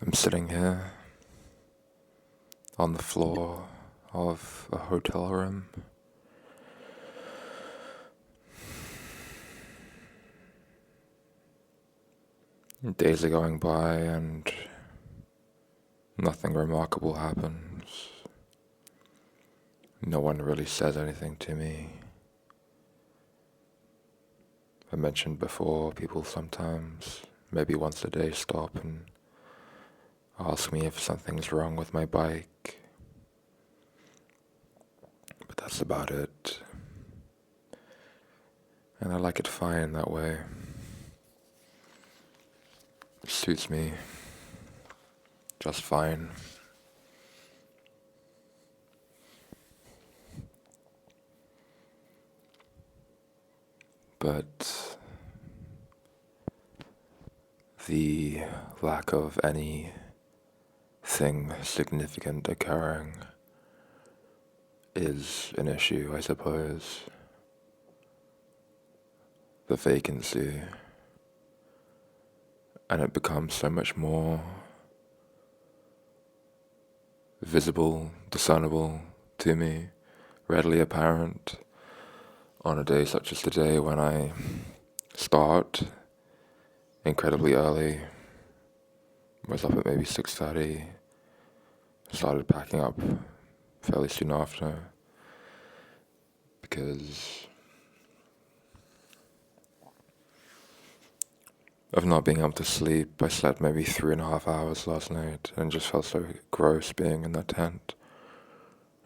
I'm sitting here on the floor of a hotel room. Days are going by and nothing remarkable happens. No one really says anything to me. I mentioned before, people sometimes, maybe once a day, stop and ask me if something's wrong with my bike. But that's about it. And I like it fine that way. It suits me just fine. But the lack of anything significant occurring is an issue, I suppose. The vacancy. And it becomes so much more visible, discernible to me, readily apparent on a day such as today when I start incredibly early. I was up at maybe 6:30, started packing up fairly soon after because of not being able to sleep. I slept maybe 3.5 hours last night and just felt so gross being in that tent.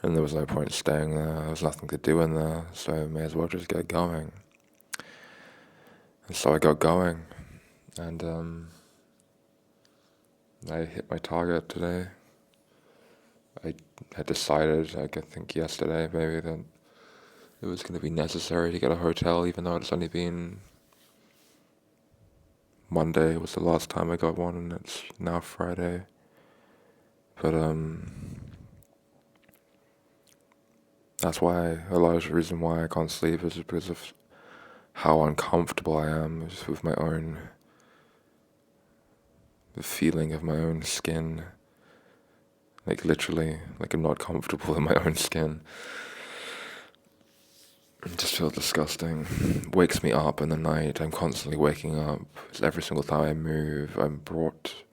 And there was no point staying there, there was nothing to do in there, so I may as well just get going. And so I got going, and I hit my target today. I had decided, I think yesterday maybe, that it was going to be necessary to get a hotel, even though it's only been Monday was the last time I got one, and it's now Friday. But that's why a large reason why I can't sleep is because of how uncomfortable I am with my own, the feeling of my own skin. Like literally, like I'm not comfortable in my own skin. It just feels disgusting. Wakes me up in the night. I'm constantly waking up. Every single time I move, I'm brought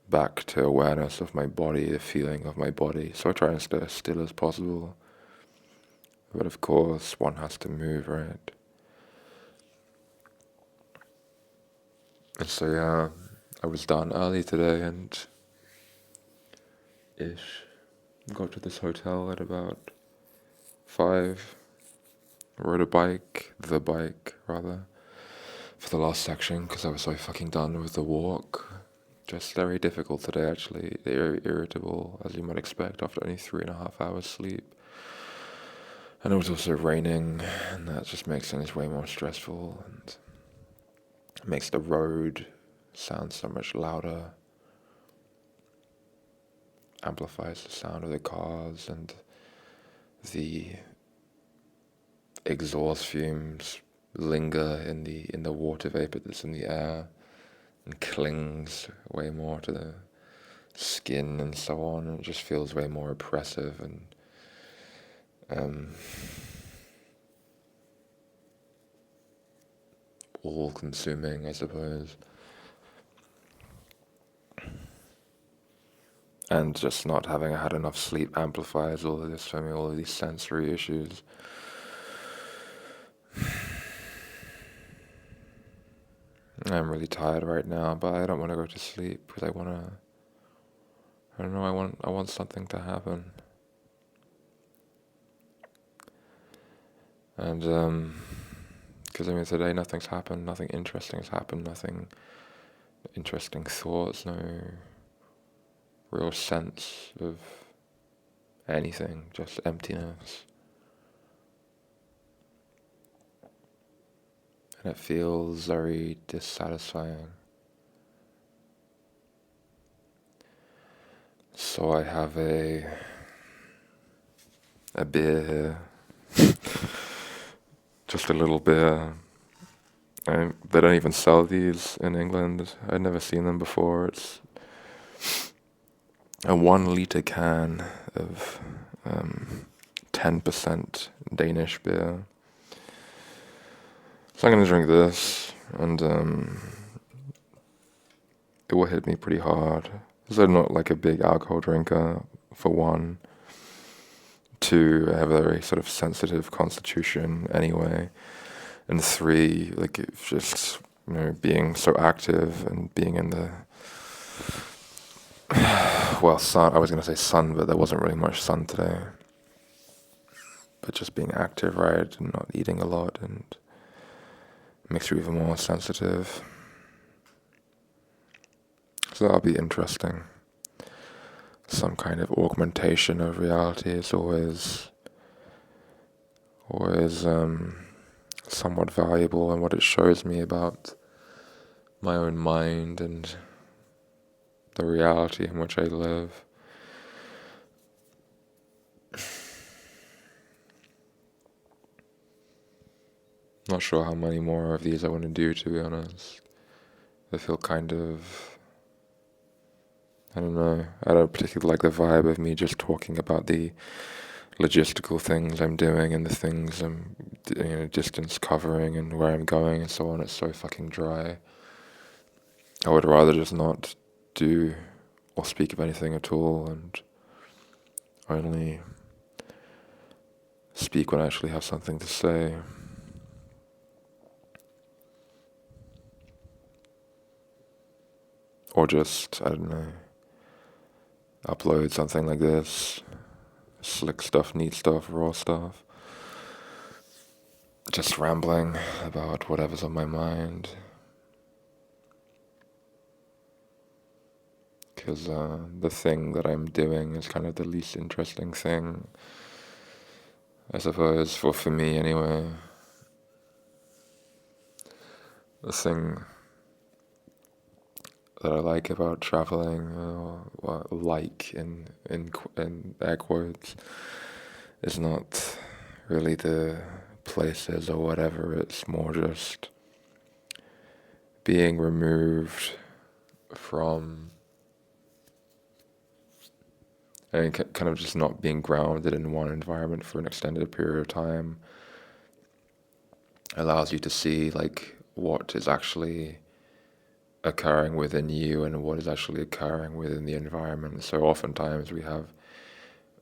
back to awareness of my body, the feeling of my body. So I try and stay as still as possible. But of course, one has to move, right? And so yeah, I was done early today and got to this hotel at about 5. Rode the bike rather, for the last section because I was so fucking done with the walk. Just very difficult today, actually. Very irritable, as you might expect, after only 3.5 hours sleep. And it was also raining, and that just makes things way more stressful, and makes the road sound so much louder. Amplifies the sound of the cars, and the exhaust fumes linger in the water vapor that's in the air and clings way more to the skin and so on, and it just feels way more oppressive and all-consuming, I suppose. And just not having had enough sleep amplifies all of this for me, all of these sensory issues. I'm really tired right now, but I don't want to go to sleep because I don't know, I want something to happen. And because today nothing's happened, nothing interesting has happened, nothing interesting thoughts, no real sense of anything, just emptiness. And it feels very dissatisfying. So I have a beer here. Just a little beer. They don't even sell these in England. I'd never seen them before. It's a 1 liter can of 10% Danish beer. So I'm gonna drink this, and it will hit me pretty hard. So I'm not like a big alcohol drinker, for one. Two, I have a very sort of sensitive constitution anyway. And three, like it's just, being so active and being in the sun. I was gonna say sun, but there wasn't really much sun today. But just being active, right, and not eating a lot, and makes you even more sensitive. So that'll be interesting. Some kind of augmentation of reality is always somewhat valuable, and what it shows me about my own mind and the reality in which I live. Not sure how many more of these I want to do, to be honest. I feel kind of, I don't know, I don't particularly like the vibe of me just talking about the logistical things I'm doing and the things I'm, distance covering and where I'm going and so on. It's so fucking dry. I would rather just not do or speak of anything at all, and only speak when I actually have something to say. Or just, I don't know, upload something like this. Slick stuff, neat stuff, raw stuff. Just rambling about whatever's on my mind. Because the thing that I'm doing is kind of the least interesting thing, I suppose, for me anyway. The thing that I like about traveling, in air quotes, is not really the places or whatever. It's more just being removed from, and kind of just not being grounded in one environment for an extended period of time allows you to see like what is actually occurring within you and what is actually occurring within the environment. So oftentimes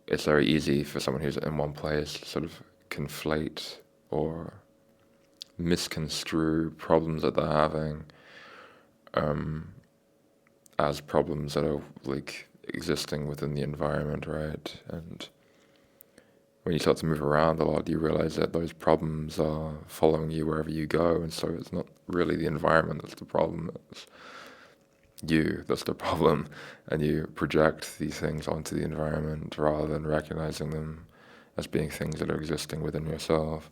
it's very easy for someone who's in one place to sort of conflate or misconstrue problems that they're having as problems that are like existing within the environment, right? And when you start to move around a lot, you realize that those problems are following you wherever you go, and so it's not really the environment that's the problem, it's you that's the problem, and you project these things onto the environment rather than recognizing them as being things that are existing within yourself.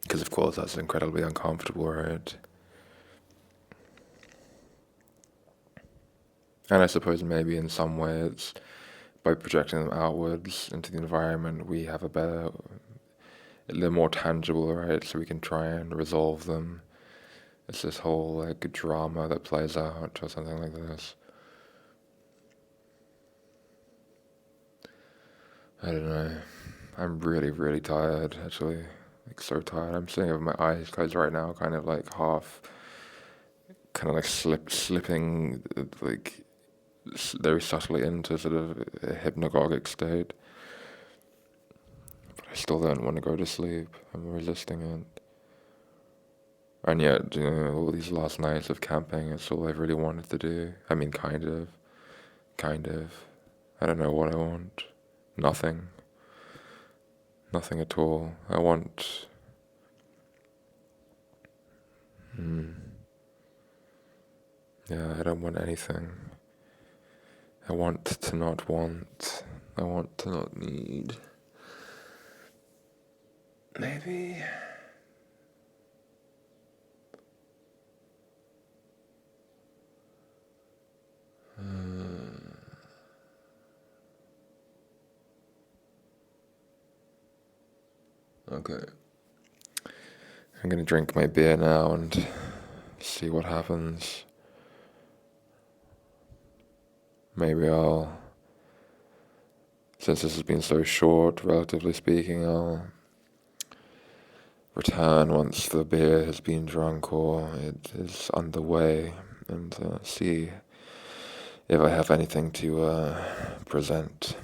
Because of course that's incredibly uncomfortable, right? And I suppose maybe in some ways, by projecting them outwards into the environment, we have they're more tangible, right? So we can try and resolve them. It's this whole like drama that plays out or something like this. I don't know. I'm really, really tired, actually. Like so tired. I'm sitting with my eyes closed right now, kind of like slipping, like very subtly into sort of a hypnagogic state. But I still don't want to go to sleep. I'm resisting it. And yet, all these last nights of camping, it's all I really wanted to do. I mean, kind of. Kind of. I don't know what I want. Nothing. Nothing at all. I want... Yeah, I don't want anything. I want to not want. I want to not need. Maybe... Okay. I'm gonna drink my beer now and see what happens. maybe since this has been so short, relatively speaking, I'll return once the beer has been drunk or it is underway and see if I have anything to present.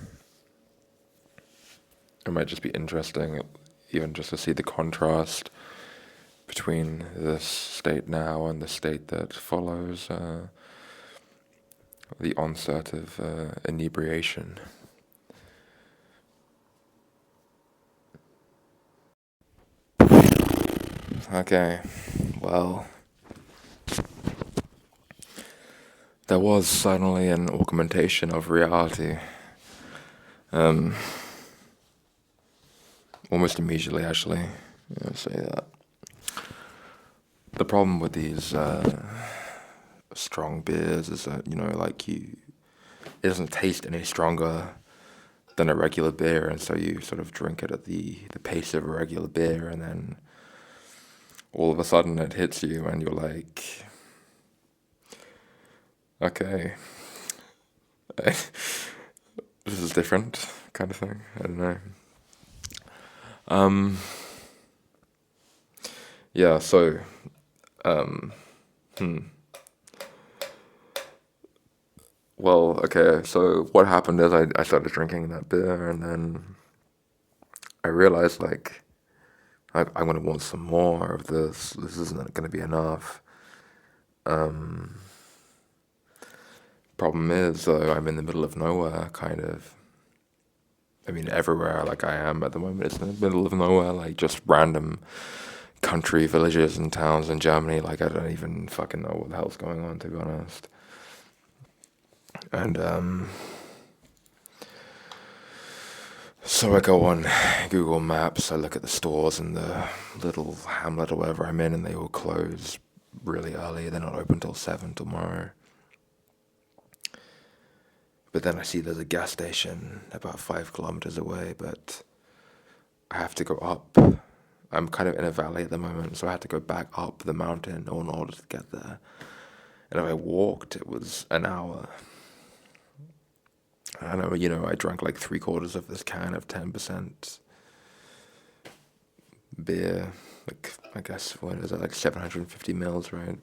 It might just be interesting, even just to see the contrast between this state now and the state that follows the onset of inebriation. Okay, well, there was suddenly an augmentation of reality. Almost immediately, actually. I'll say that. The problem with these strong beers is that, it doesn't taste any stronger than a regular beer, and so you sort of drink it at the pace of a regular beer, and then all of a sudden it hits you, and you're like, okay, this is different, kind of thing. I don't know. Yeah, so, well, okay, so what happened is I started drinking that beer, and then I realized, like, I'm gonna want some more of this. This isn't gonna be enough. Problem is, though, I'm in the middle of nowhere, kind of. I mean, everywhere, like I am at the moment, it's in the middle of nowhere, like just random country villages and towns in Germany. Like, I don't even fucking know what the hell's going on, to be honest. And, so I go on Google Maps, I look at the stores in the little hamlet or whatever I'm in, and they all close really early. They're not open till 7 tomorrow. But then I see there's a gas station about 5 kilometers away, but I have to go up. I'm kind of in a valley at the moment, so I had to go back up the mountain in order to get there. And if I walked, it was an hour. I know, I drank like 3/4 of this can of 10% beer. Like, I guess, what is it, like 750 mils, right?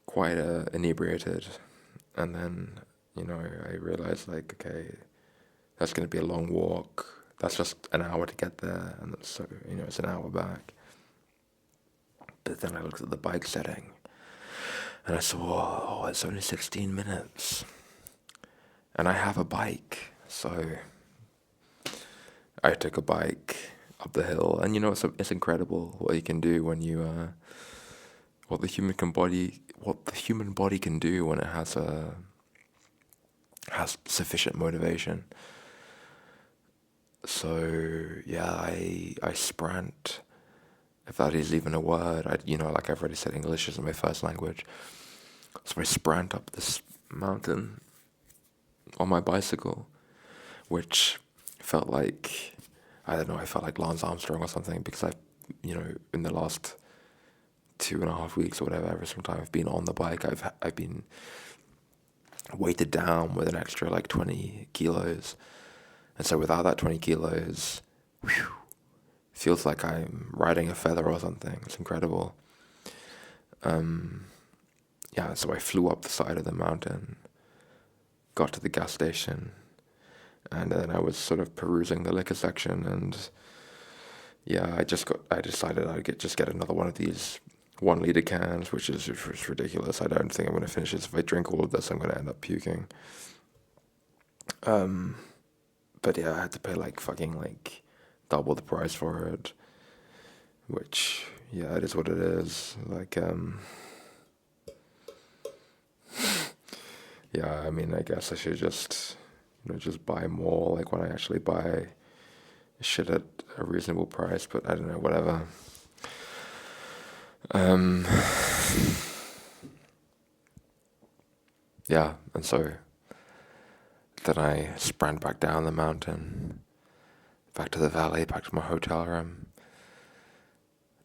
Quite inebriated. And then, I realized, like, okay, that's going to be a long walk. That's just an hour to get there, and so, it's an hour back. But then I looked at the bike setting, and I saw, it's only 16 minutes. And I have a bike, so I took a bike up the hill, and it's incredible what you can do when you, what the human body can do when it has sufficient motivation. So yeah, I sprint, if that is even a word. Like I've already said, English isn't my first language, so I sprint up this mountain on my bicycle, which felt like, I don't know, I felt like Lance Armstrong or something, because in the last 2.5 weeks or whatever, every single time I've been on the bike, I've been weighted down with an extra like 20 kilos. And so without that 20 kilos, feels like I'm riding a feather or something. It's incredible. Yeah, so I flew up the side of the mountain, got to the gas station, and then I was sort of perusing the liquor section, and yeah, I decided I'd just get another one of these 1 liter cans, which is ridiculous. I don't think I'm going to finish this. If I drink all of this, I'm going to end up puking. But yeah, I had to pay like fucking like double the price for it, which, yeah, it is what it is. Like, yeah, I mean, I guess I should just buy more, like when I actually buy shit at a reasonable price, but I don't know, whatever. Yeah, and so then I sprint back down the mountain, back to the valley, back to my hotel room,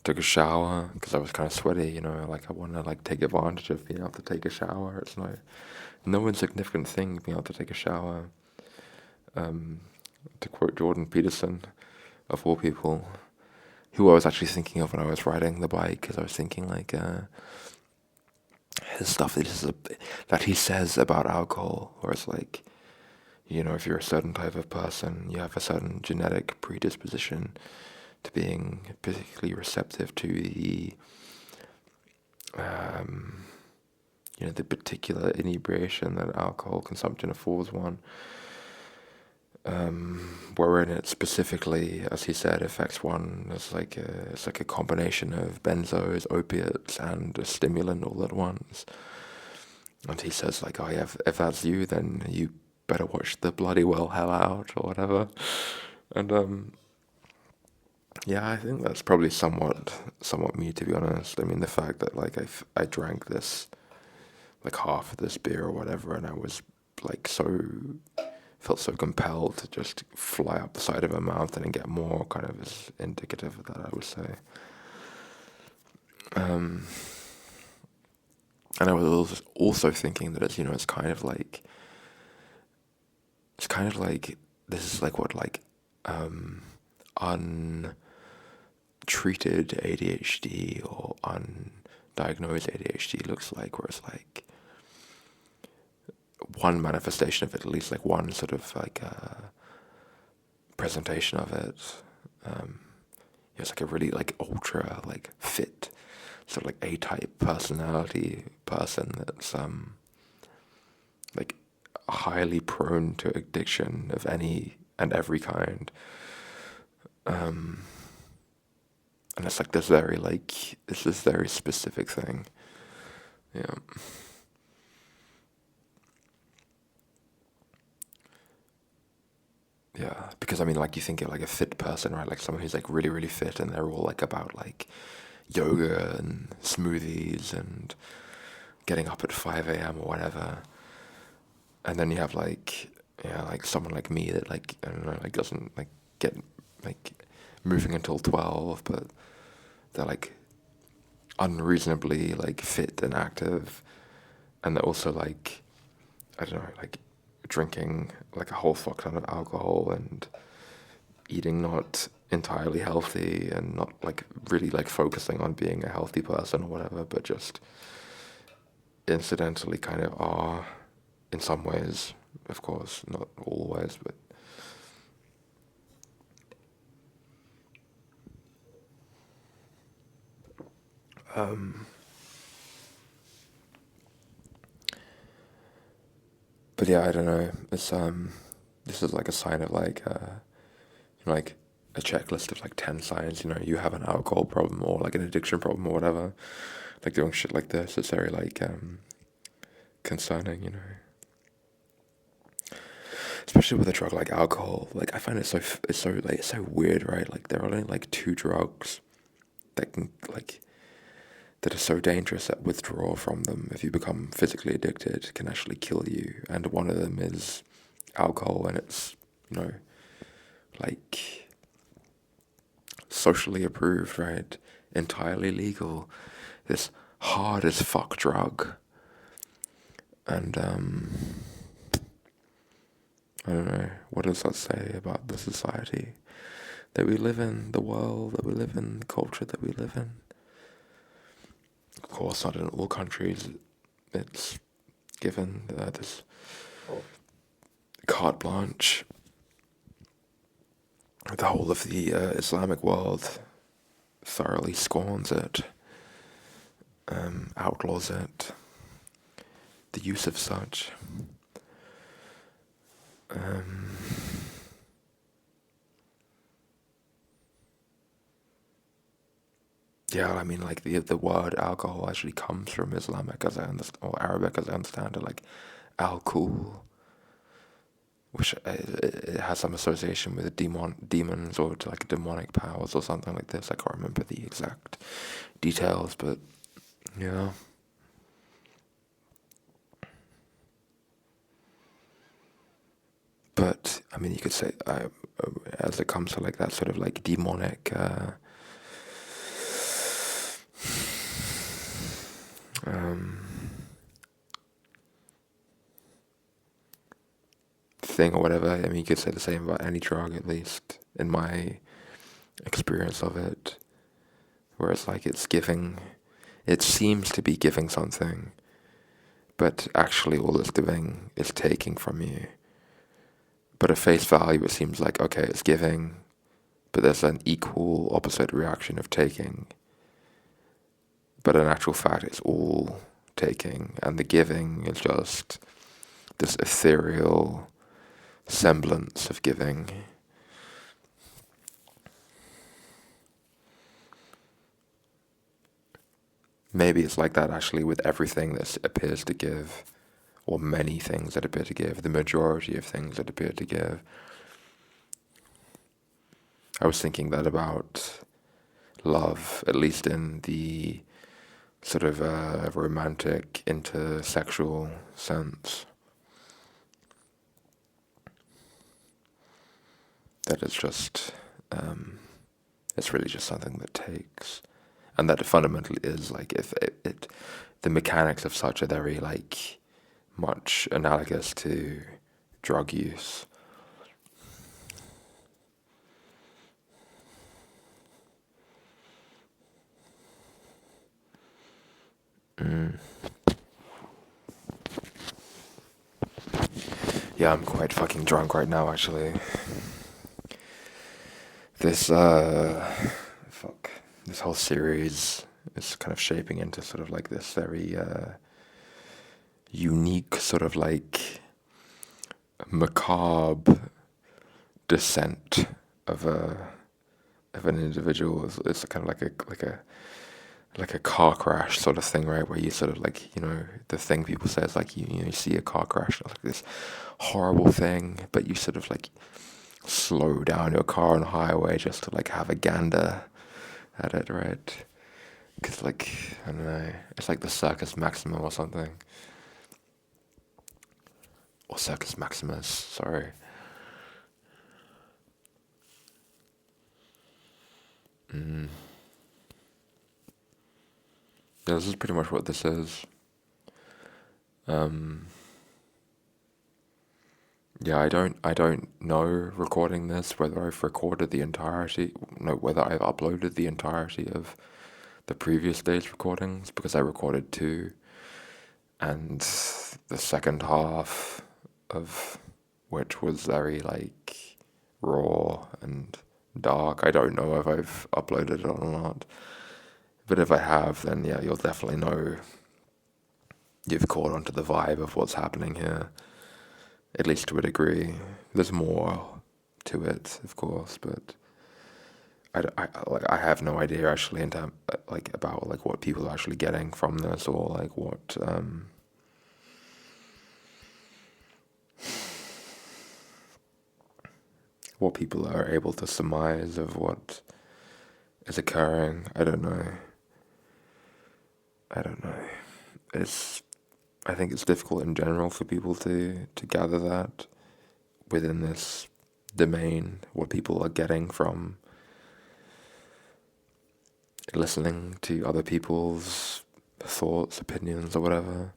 took a shower because I was kind of sweaty, like I want to like take advantage of being able to take a shower. It's no insignificant thing being able to take a shower. To quote Jordan Peterson, of all people, who I was actually thinking of when I was riding the bike, because I was thinking like his stuff that he says about alcohol, where it's like, if you're a certain type of person, you have a certain genetic predisposition to being particularly receptive to the particular inebriation that alcohol consumption affords one. Wherein it specifically, as he said, affects one as it's like a combination of benzos, opiates, and a stimulant all at once. And he says like, oh yeah, if that's you, then you better watch the bloody well hell out or whatever. And yeah, I think that's probably somewhat me, to be honest. I mean, the fact that like I drank this, like half of this beer or whatever, and I was like felt so compelled to just fly up the side of my mouth and get more, kind of is indicative of that, I would say. And I was also thinking that it's kind of like this is like what like untreated ADHD or undiagnosed ADHD looks like, where it's like one manifestation of it, at least like one sort of like presentation of it. It's like a really like ultra like fit sort of like A-type personality person that's like highly prone to addiction of any and every kind. And it's like this very specific thing. Yeah. Yeah, because I mean, like you think of like a fit person, right? Like someone who's like really, really fit, and they're all like about like yoga and smoothies and getting up at 5 a.m. or whatever. And then you have like, yeah, like someone like me that like, I don't know, like doesn't like get like moving until 12, but they're like unreasonably like fit and active, and they're also like, I don't know, like drinking like a whole fuck ton of alcohol and eating not entirely healthy and not like really like focusing on being a healthy person or whatever, but just incidentally kind of are in some ways, of course, not always, but but yeah, I don't know. It's this is like a sign of like a checklist of like 10 signs. You have an alcohol problem or like an addiction problem or whatever. Like doing shit like this, it's very like concerning. Especially with a drug like alcohol. Like I find it's so weird, right? Like there are only like two drugs that can like that are so dangerous that withdrawal from them, if you become physically addicted, can actually kill you. And one of them is alcohol, and it's like socially approved, right? Entirely legal. This hard as fuck drug. And I don't know, what does that say about the society that we live in, the world that we live in, the culture that we live in? Of course, not in all countries it's given this carte blanche. The whole of the Islamic world thoroughly scorns it, outlaws it, the use of such. Yeah, I mean, like the word alcohol actually comes from Islamic, as I understand, or Arabic, as I understand it, like al-cool, which it has some association with demons or like demonic powers or something like this. I can't remember the exact details, but yeah. But I mean, you could say, as it comes to like that sort of like demonic thing or whatever. I mean, you could say the same about any drug, at least in my experience of it, where it's like it seems to be giving something, but actually all it's doing is taking from you. But at face value, it seems like, okay, it's giving, but there's an equal opposite reaction of taking. But in actual fact, it's all taking, and the giving is just this ethereal semblance of giving. Maybe it's like that actually with everything that appears to give, or many things that appear to give, the majority of things that appear to give. I was thinking that about love, at least in the sort of romantic, intersexual sense. That it's just, it's really just something that takes. And that it fundamentally is like, if the mechanics of such are very like much analogous to drug use. Yeah, I'm quite fucking drunk right now, actually. This, fuck, this whole series is kind of shaping into sort of like this very, unique sort of like macabre descent of an individual. It's kind of like a car crash sort of thing, right? Where you sort of like, the thing people say is like you see a car crash, like this horrible thing, but you sort of like slow down your car on the highway just to like have a gander at it, right? Because like, I don't know, it's like the Circus Maximum or something. Or Circus Maximus, sorry. Yeah, this is pretty much what this is. Um, yeah, I don't know recording this whether I've recorded the entirety, no, whether I've uploaded the entirety of the previous day's recordings, because I recorded two, and the second half of which was very like raw and dark. I don't know if I've uploaded it or not, but if I have, then yeah, you'll definitely know you've caught onto the vibe of what's happening here, at least to a degree. There's more to it, of course, but I have no idea actually in term, like about like what people are actually getting from this, or like what people are able to surmise of what is occurring. I don't know. I don't know. It's I think it's difficult in general for people to gather that within this domain, what people are getting from listening to other people's thoughts, opinions, or whatever.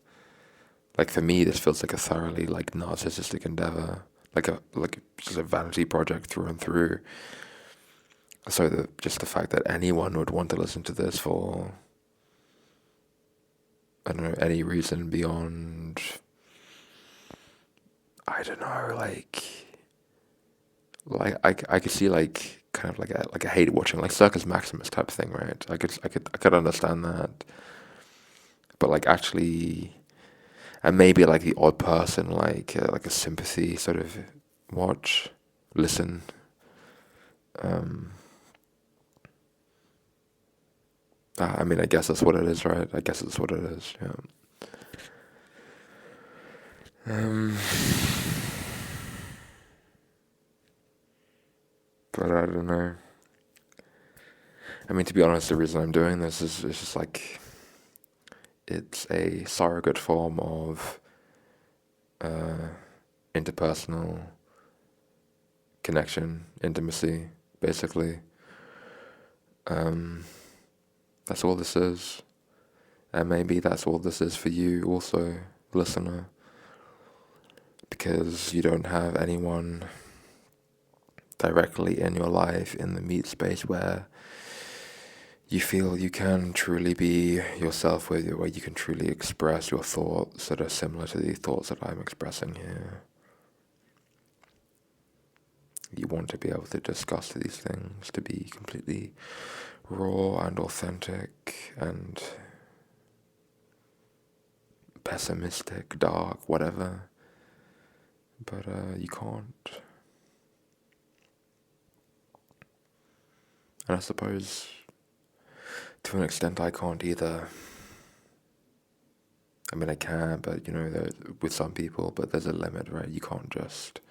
Like for me, this feels like a thoroughly like narcissistic endeavor, like just a vanity project through and through. So just the fact that anyone would want to listen to this for, I don't know, any reason beyond, I don't know, I could see like kind of like a hate watching like Circus Maximus type thing, right? I could understand that, but like actually, and maybe like the odd person, like a sympathy sort of watch, listen. Um, I mean, I guess that's what it is, right? I guess that's what it is. Yeah. Um, but I don't know. I mean, to be honest, the reason I'm doing this is it's just like it's a surrogate form of uh, interpersonal connection, intimacy, basically. Um, that's all this is. And maybe that's all this is for you also, listener, because you don't have anyone directly in your life in the meat space where you feel you can truly be yourself with, where you can truly express your thoughts that are similar to the thoughts that I'm expressing here. You want to be able to discuss these things, to be completely raw and authentic and pessimistic, dark, whatever. But you can't. And I suppose, to an extent, I can't either. I mean, I can, but with some people, but there's a limit, right? You can't just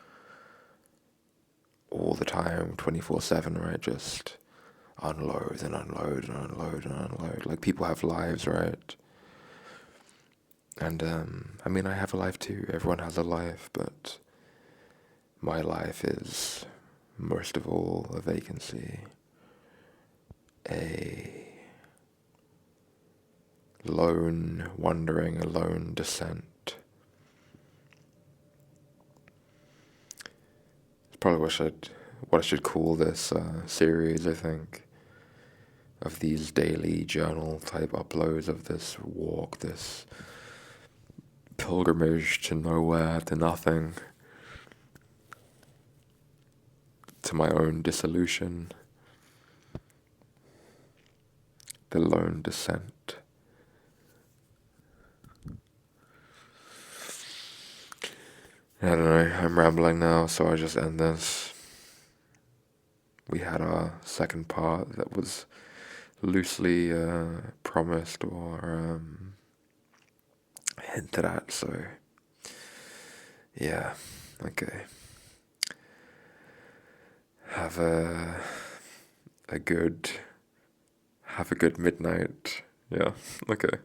all the time, 24/7, right? Just unload and unload and unload and unload. Like, people have lives, right? And I mean, I have a life too. Everyone has a life, but my life is most of all a vacancy, a lone wandering, a lone descent. It's probably what I should call this series, I think, of these daily journal type uploads of this walk, this pilgrimage to nowhere, to nothing, to my own dissolution, the lone descent. I don't know, I'm rambling now, so I just end this. We had our second part that was loosely promised or hinted at, so yeah, okay. Have a good midnight. Yeah, okay.